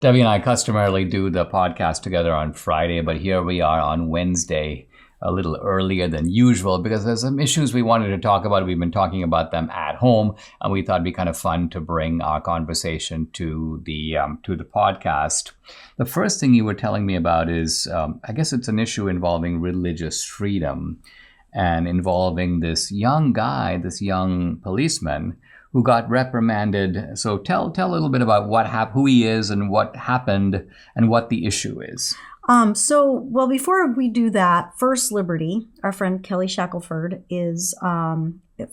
Debbie and I customarily do the podcast together on Friday, but here we are on Wednesday, a little earlier than usual because there's some issues we wanted to talk about. We've been talking about them at home, and we thought it'd be kind of fun to bring our conversation to the podcast. The first thing you were telling me about is, I guess it's an issue involving religious freedom and involving this young guy, this young policeman who got reprimanded. So tell a little bit about who he is and what happened and what the issue is. Well, before we do that, First Liberty, our friend Kelly Shackelford,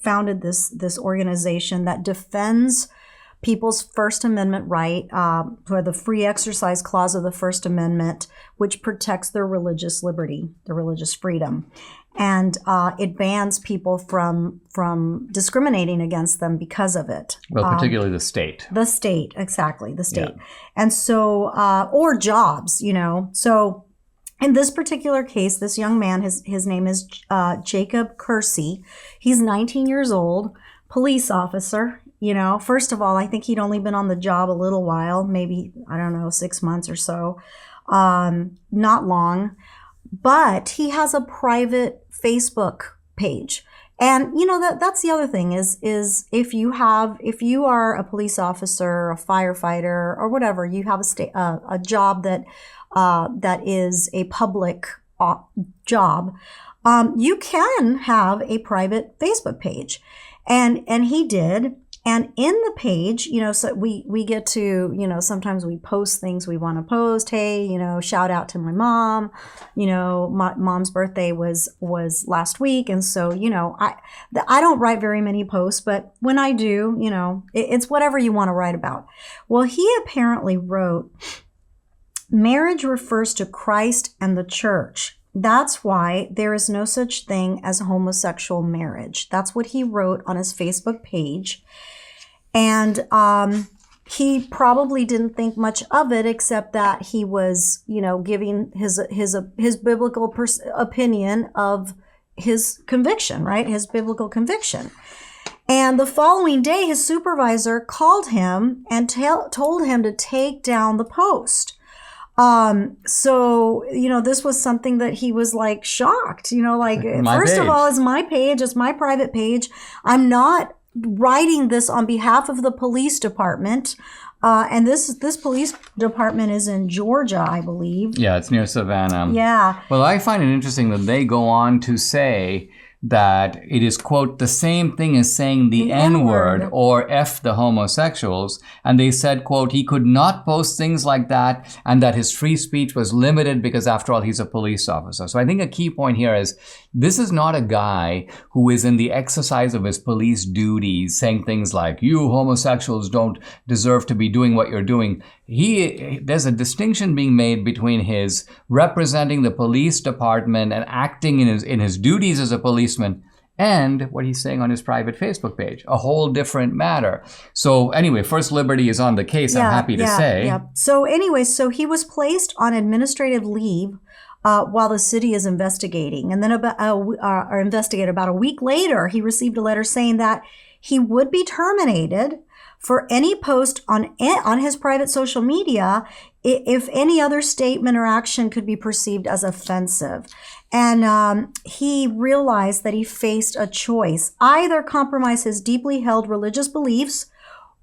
founded this organization that defends people's First Amendment right for the free exercise clause of the First Amendment, which protects their religious liberty, their religious freedom. And it bans people from discriminating against them because of it. Well, particularly the state. The state, exactly, the state. Yeah. And so, or jobs, So in this particular case, this young man, his name is Jacob Kersey. He's 19 years old, police officer. First of all, I think he'd only been on the job a little while, maybe, 6 months or so. Not long. But he has a private Facebook page. And, that's the other thing is if you are a police officer, a firefighter, or whatever, you have a job that is a public job, you can have a private Facebook page. And he did. And in the page, so we get to, sometimes we post things we want to post. Hey, shout out to my mom. My mom's birthday was last week. And so, I don't write very many posts, but when I do, it's whatever you want to write about. Well, he apparently wrote, marriage refers to Christ and the church. That's why there is no such thing as homosexual marriage. That's what he wrote on his Facebook page. And he probably didn't think much of it, except that he was, giving his biblical opinion of his conviction, right? His biblical conviction. And the following day, his supervisor called him and told him to take down the post. So, this was something that he was like shocked, first of all, it's my page, it's my private page. I'm not writing this on behalf of the police department. And this police department is in Georgia, I believe. Yeah, it's near Savannah. Yeah. Well, I find it interesting that they go on to say that it is, quote, the same thing as saying the N-word or F the homosexuals. And they said, quote, he could not post things like that and that his free speech was limited because, after all, he's a police officer. So I think a key point here is this is not a guy who is in the exercise of his police duties saying things like, you homosexuals don't deserve to be doing what you're doing. There's a distinction being made between his representing the police department and acting in his duties as a policeman and what he's saying on his private Facebook page. A whole different matter. So anyway, First Liberty is on the case, I'm happy to say. Yeah. So anyway, so he was placed on administrative leave while the city is investigating. And then about a week later, he received a letter saying that he would be terminated for any post on his private social media if any other statement or action could be perceived as offensive. And he realized that he faced a choice: either compromise his deeply held religious beliefs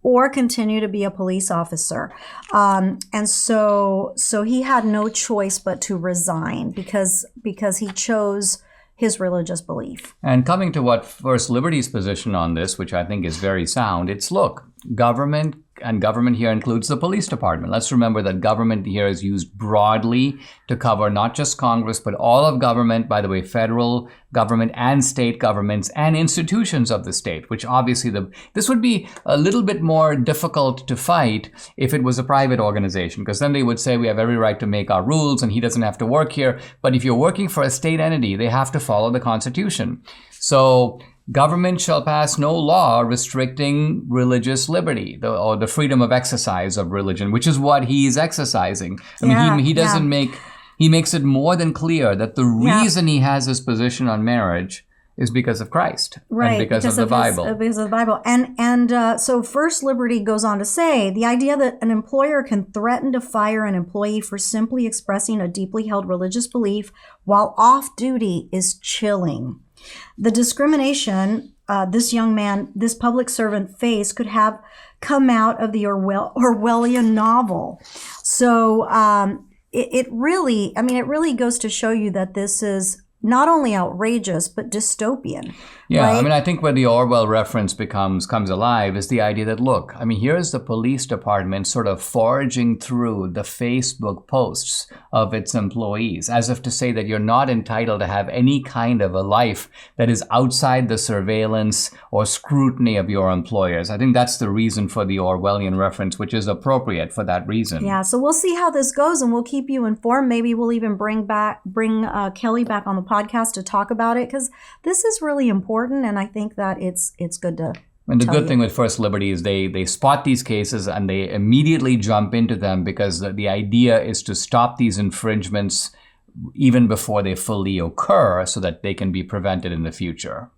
or continue to be a police officer. And so he had no choice but to resign because he chose his religious belief. And coming to what First Liberty's position on this, which I think is very sound, it's, look, government, and government here includes the police department. Let's remember that government here is used broadly to cover not just Congress, but all of government, by the way, federal government and state governments and institutions of the state, which obviously this would be a little bit more difficult to fight if it was a private organization, because then they would say we have every right to make our rules and he doesn't have to work here. But if you're working for a state entity, they have to follow the Constitution. So government shall pass no law restricting religious liberty or the freedom of exercise of religion, which is what he's exercising. He makes it more than clear that the reason he has his position on marriage is because of Christ, right? And because of the Bible. Because of the Bible, and so First Liberty goes on to say the idea that an employer can threaten to fire an employee for simply expressing a deeply held religious belief while off duty is chilling. The discrimination this young man, this public servant faced, could have come out of the Orwellian novel. So it really goes to show you that this is not only outrageous, but dystopian. Yeah, right? I mean, I think where the Orwell reference comes alive is the idea that, look, I mean, here's the police department sort of foraging through the Facebook posts of its employees, as if to say that you're not entitled to have any kind of a life that is outside the surveillance or scrutiny of your employers. I think that's the reason for the Orwellian reference, which is appropriate for that reason. Yeah, so we'll see how this goes, and we'll keep you informed. Maybe we'll even bring Kelly back on the podcast to talk about it, because this is really important, and I think that it's good to. And the good thing with First Liberty is they spot these cases and they immediately jump into them, because the idea is to stop these infringements even before they fully occur so that they can be prevented in the future.